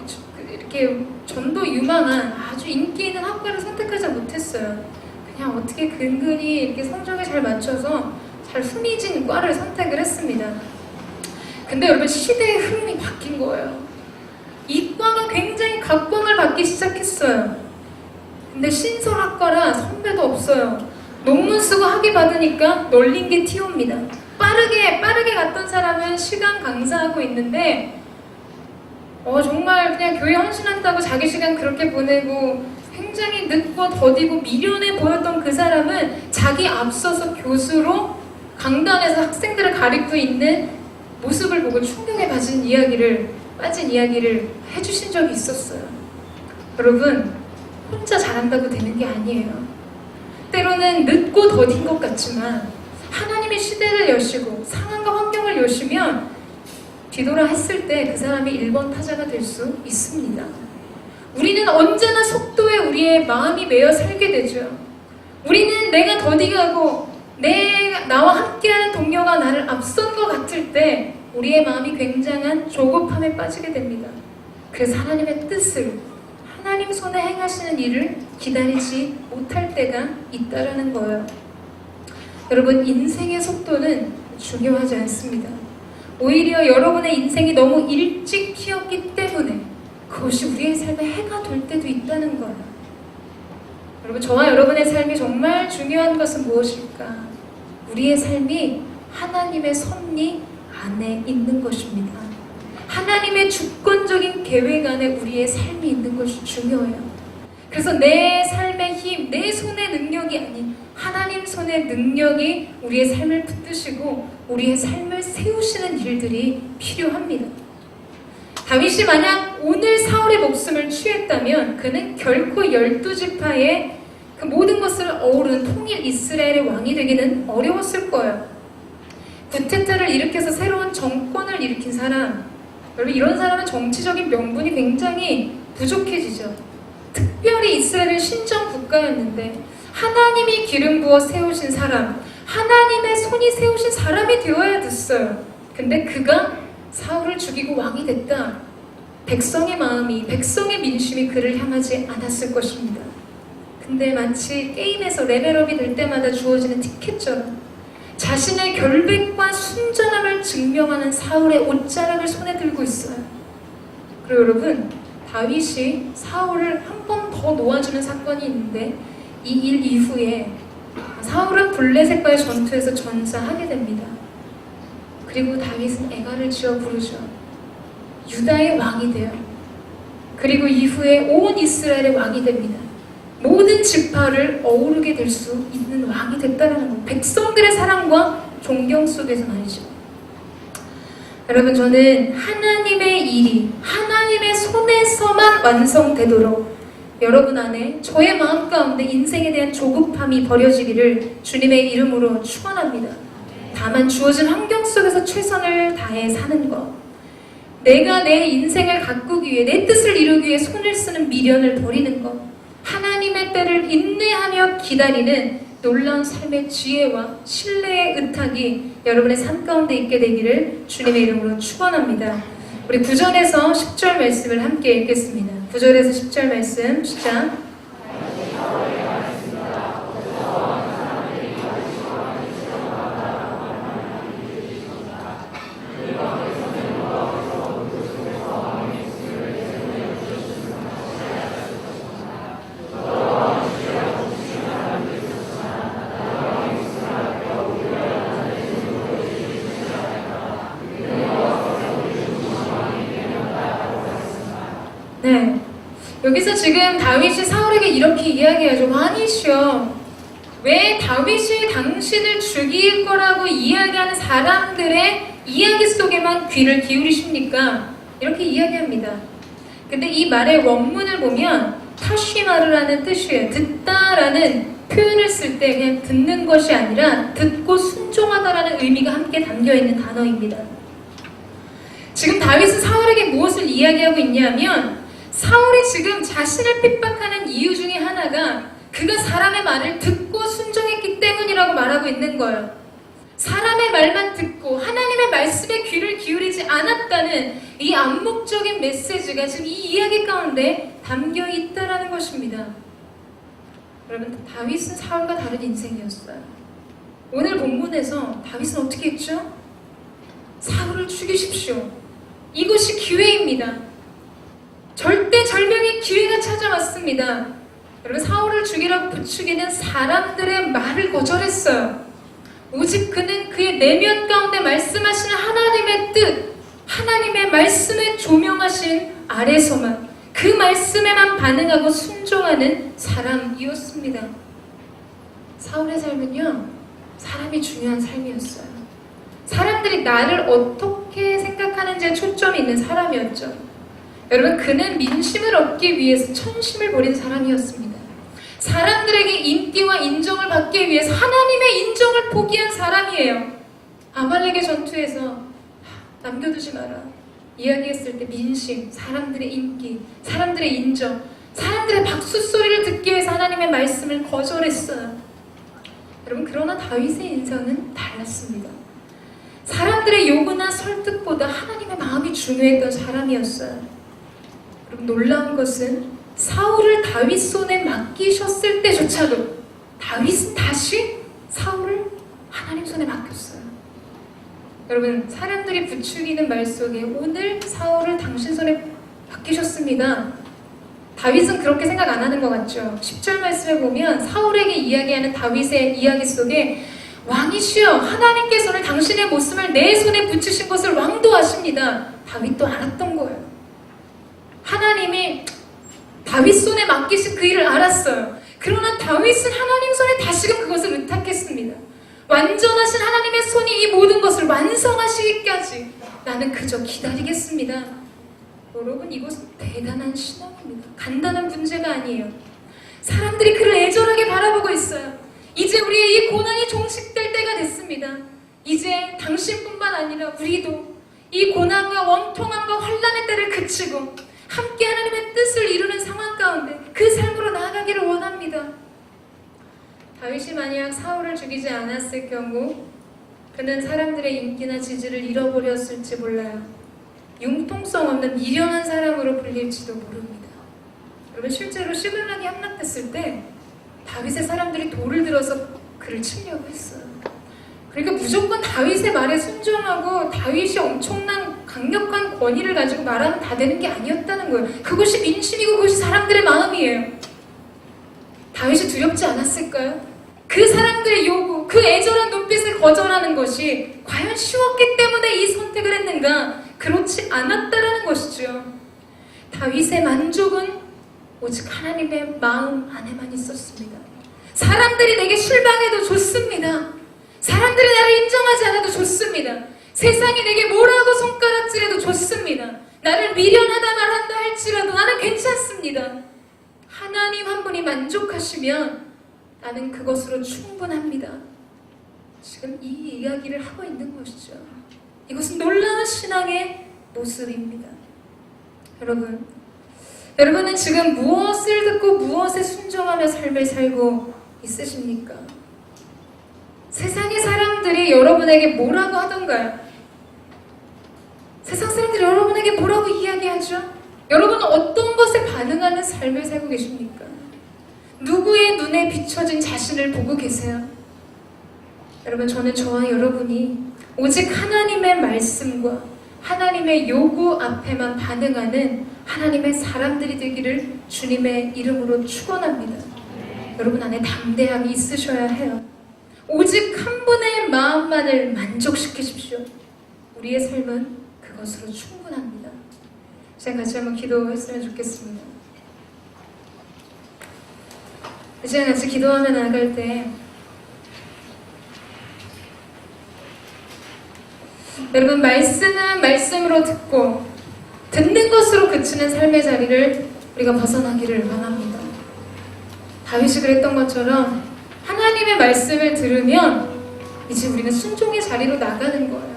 이렇게 전도 유망한 아주 인기 있는 학과를 선택하지 못했어요. 그냥 어떻게 근근히 이렇게 성적에 잘 맞춰서 잘 흥미진 과를 선택을 했습니다. 근데 여러분, 시대의 흐름이 바뀐 거예요. 이 과가 굉장히 각광을 받기 시작했어요. 근데 신설학과라 선배도 없어요. 논문 쓰고 학위 받으니까 널린 게 티오입니다. 빠르게 갔던 사람은 시간 강사하고 있는데 정말 그냥 교회 헌신한다고 자기 시간 그렇게 보내고 굉장히 늦고 더디고 미련해 보였던 그 사람은 자기 앞서서 교수로 강단에서 학생들을 가리고 있는 모습을 보고 충격에 빠진 이야기를 해주신 적이 있었어요. 여러분, 혼자 잘한다고 되는 게 아니에요. 때로는 늦고 더딘 것 같지만 하나님의 시대를 여시고 상황과 환경을 여시면 뒤돌아 했을 때 그 사람이 1번 타자가 될 수 있습니다. 우리는 언제나 속도에 우리의 마음이 매여 살게 되죠. 우리는 내가 더디가고 나와 함께하는 동료가 나를 앞선 것 같을 때 우리의 마음이 굉장한 조급함에 빠지게 됩니다. 그래서 하나님의 뜻을, 하나님 손에 행하시는 일을 기다리지 못할 때가 있다라는 거예요. 여러분, 인생의 속도는 중요하지 않습니다. 오히려 여러분의 인생이 너무 일찍 피었기 때문에 그것이 우리의 삶에 해가 될 때도 있다는 거예요. 여러분, 저와 여러분의 삶이 정말 중요한 것은 무엇일까? 우리의 삶이 하나님의 섭리 안에 있는 것입니다. 하나님의 주권적인 계획 안에 우리의 삶이 있는 것이 중요해요. 그래서 내 삶의 힘, 내 손의 능력이 아닌 하나님 손의 능력이 우리의 삶을 붙드시고 우리의 삶을 세우시는 일들이 필요합니다. 다윗이 만약 오늘 사울의 목숨을 취했다면 그는 결코 12지파의 그 모든 것을 어우르는 통일 이스라엘의 왕이 되기는 어려웠을 거예요. 구테타를 일으켜서 새로운 정권을 일으킨 사람, 여러분, 이런 사람은 정치적인 명분이 굉장히 부족해지죠. 특별히 이스라엘은 신정 국가였는데 하나님이 기름 부어 세우신 사람, 하나님의 손이 세우신 사람이 되어야 됐어요. 근데 그가 사울을 죽이고 왕이 됐다. 백성의 마음이, 백성의 민심이 그를 향하지 않았을 것입니다. 근데 마치 게임에서 레벨업이 될 때마다 주어지는 티켓처럼 자신의 결백과 순전함을 증명하는 사울의 옷자락을 손에 들고 있어요. 그리고 여러분, 다윗이 사울을 한 번 더 놓아주는 사건이 있는데 이 일 이후에 사울은 블레셋과의 전투에서 전사하게 됩니다. 그리고 다윗은 애가를 지어 부르죠. 유다의 왕이 돼요. 그리고 이후에 온 이스라엘의 왕이 됩니다. 모든 지파를 어우르게 될 수 있는 왕이 됐다는 거. 백성들의 사랑과 존경 속에서 말이죠. 여러분, 저는 하나님의 일이 하나님의 손에서만 완성되도록 여러분 안에 저의 마음 가운데 인생에 대한 조급함이 버려지기를 주님의 이름으로 축원합니다. 다만 주어진 환경 속에서 최선을 다해 사는 것, 내가 내 인생을 가꾸기 위해 내 뜻을 이루기 위해 손을 쓰는 미련을 버리는 것, 하나님의 때를 인내하며 기다리는 놀라운 삶의 지혜와 신뢰의 의탁이 여러분의 삶 가운데 있게 되기를 주님의 이름으로 축원합니다. 우리 9절에서 10절 말씀을 함께 읽겠습니다. 9절에서 10절 말씀 시작. 네, 여기서 지금 다윗이 사울에게 이렇게 이야기하죠. 왕이시여, 왜 다윗이 당신을 죽일 거라고 이야기하는 사람들의 이야기 속에만 귀를 기울이십니까? 이렇게 이야기합니다. 근데 이 말의 원문을 보면 타쉬마르라는 뜻이에요. 듣다라는 표현을 쓸 때 그냥 듣는 것이 아니라 듣고 순종하다라는 의미가 함께 담겨있는 단어입니다. 지금 다윗은 사울에게 무엇을 이야기하고 있냐면, 사울이 지금 자신을 핍박하는 이유 중에 하나가 그가 사람의 말을 듣고 순종했기 때문이라고 말하고 있는 거예요. 사람의 말만 듣고 하나님의 말씀에 귀를 기울이지 않았다는 이 암묵적인 메시지가 지금 이 이야기 가운데 담겨 있다라는 것입니다. 여러분, 다윗은 사울과 다른 인생이었어요. 오늘 본문에서 다윗은 어떻게 했죠? 사울을 죽이십시오. 이것이 기회입니다. 절대절명의 기회가 찾아왔습니다. 여러분, 사울을 죽이라고 부추기는 사람들의 말을 거절했어요. 오직 그는 그의 내면 가운데 말씀하시는 하나님의 뜻, 하나님의 말씀에 조명하신 아래서만, 그 말씀에만 반응하고 순종하는 사람이었습니다. 사울의 삶은요, 사람이 중요한 삶이었어요. 사람들이 나를 어떻게 생각하는지에 초점이 있는 사람이었죠. 여러분, 그는 민심을 얻기 위해서 천심을 버린 사람이었습니다. 사람들에게 인기와 인정을 받기 위해서 하나님의 인정을 포기한 사람이에요. 아말렉의 전투에서 남겨두지 마라 이야기했을 때 민심, 사람들의 인기, 사람들의 인정, 사람들의 박수 소리를 듣기 위해서 하나님의 말씀을 거절했어요. 여러분, 그러나 다윗의 인생은 달랐습니다. 사람들의 요구나 설득보다 하나님의 마음이 중요했던 사람이었어요. 여러분, 놀라운 것은 사울을 다윗 손에 맡기셨을 때조차도 다윗은 다시 사울을 하나님 손에 맡겼어요. 여러분, 사람들이 부추기는 말 속에 오늘 사울을 당신 손에 맡기셨습니다. 다윗은 그렇게 생각 안 하는 것 같죠? 10절 말씀에 보면 사울에게 이야기하는 다윗의 이야기 속에 왕이시여, 하나님께서는 당신의 모습을 내 손에 붙이신 것을 왕도 아십니다. 다윗도 알았던 거예요. 하나님이 다윗 손에 맡기신 그 일을 알았어요. 그러나 다윗은 하나님 손에 다시금 그것을 의탁했습니다. 완전하신 하나님의 손이 이 모든 것을 완성하시기까지 나는 그저 기다리겠습니다. 여러분, 이것은 대단한 신앙입니다. 간단한 문제가 아니에요. 사람들이 그를 애절하게 바라보고 있어요. 이제 우리의 이 고난이 종식될 때가 됐습니다. 이제 당신뿐만 아니라 우리도 이 고난과 원통함과 환난의 때를 그치고 함께 하나님의 뜻을 이루는 상황 가운데 그 삶으로 나아가기를 원합니다. 다윗이 만약 사울을 죽이지 않았을 경우 그는 사람들의 인기나 지지를 잃어버렸을지 몰라요. 융통성 없는 미련한 사람으로 불릴지도 모릅니다. 여러분, 실제로 시글락이 함락됐을 때 다윗의 사람들이 돌을 들어서 그를 치려고 했어요. 그러니까 무조건 다윗의 말에 순종하고 다윗이 엄청난 강력한 권위를 가지고 말하면 다 되는 게 아니었다는 거예요. 그것이 민심이고 그것이 사람들의 마음이에요. 다윗이 두렵지 않았을까요? 그 사람들의 요구, 그 애절한 눈빛을 거절하는 것이 과연 쉬웠기 때문에 이 선택을 했는가? 그렇지 않았다라는 것이죠. 다윗의 만족은 오직 하나님의 마음 안에만 있었습니다. 사람들이 내게 실망해도 좋습니다. 사람들이 나를 인정하지 않아도 좋습니다. 세상이 내게 뭐라고 손가락질해도 좋습니다. 나를 미련하다 말한다 할지라도 나는 괜찮습니다. 여러분이 만족하시면 나는 그것으로 충분합니다. 지금 이 이야기를 하고 있는 것이죠. 이것은 놀라운 신앙의 모습입니다. 여러분은 지금 무엇을 듣고 무엇에 순종하며 삶을 살고 있으십니까? 세상의 사람들이 여러분에게 뭐라고 하던가요? 세상 사람들이 여러분에게 뭐라고 이야기하죠? 여러분은 어떤 것에 반응하는 삶을 살고 계십니까? 누구의 눈에 비춰진 자신을 보고 계세요? 여러분, 저는 저와 여러분이 오직 하나님의 말씀과 하나님의 요구 앞에만 반응하는 하나님의 사람들이 되기를 주님의 이름으로 축원합니다. 여러분 안에 담대함이 있으셔야 해요. 오직 한 분의 마음만을 만족시키십시오. 우리의 삶은 그것으로 충분합니다. 이제 같이 한번 기도했으면 좋겠습니다. 이제 같이 기도하며 나아갈 때 여러분, 말씀은 말씀으로 듣고 듣는 것으로 그치는 삶의 자리를 우리가 벗어나기를 원합니다. 다윗이 그랬던 것처럼 하나님의 말씀을 들으면 이제 우리는 순종의 자리로 나가는 거예요.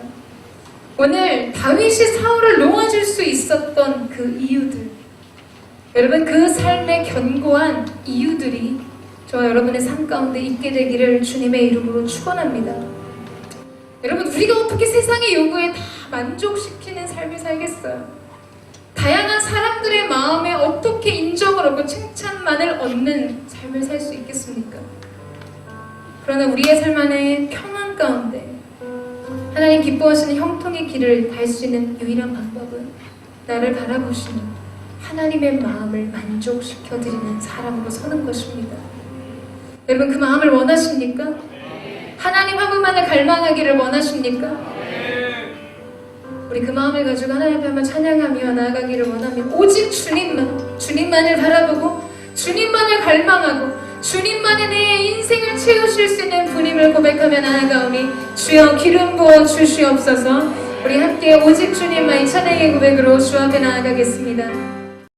오늘 다윗이 사울을 놓아줄 수 있었던 그 이유들, 여러분 그 삶의 견고한 이유들이 저와 여러분의 삶 가운데 있게 되기를 주님의 이름으로 축원합니다. 여러분, 우리가 어떻게 세상의 요구에 다 만족시키는 삶을 살겠어요? 다양한 사람들의 마음에 어떻게 인정을 얻고 칭찬만을 얻는 삶을 살 수 있겠습니까? 그러나 우리의 삶 안에 평안 가운데 하나님 기뻐하시는 형통의 길을 갈 수 있는 유일한 방법은 나를 바라보시는 하나님의 마음을 만족시켜드리는 사람으로 서는 것입니다. 여러분, 그 마음을 원하십니까? 하나님 한 분만을 갈망하기를 원하십니까? 우리 그 마음을 가지고 하나님 앞에 한번 찬양하며 나아가기를 원하며 오직 주님만을 바라보고 주님만을 갈망하고 주님만이 내 인생을 채우실 수 있는 분임을 고백하며 나아가오니 주여 기름 부어 주시옵소서. 우리 함께 오직 주님만의 찬양의 고백으로 주 앞에 나아가겠습니다.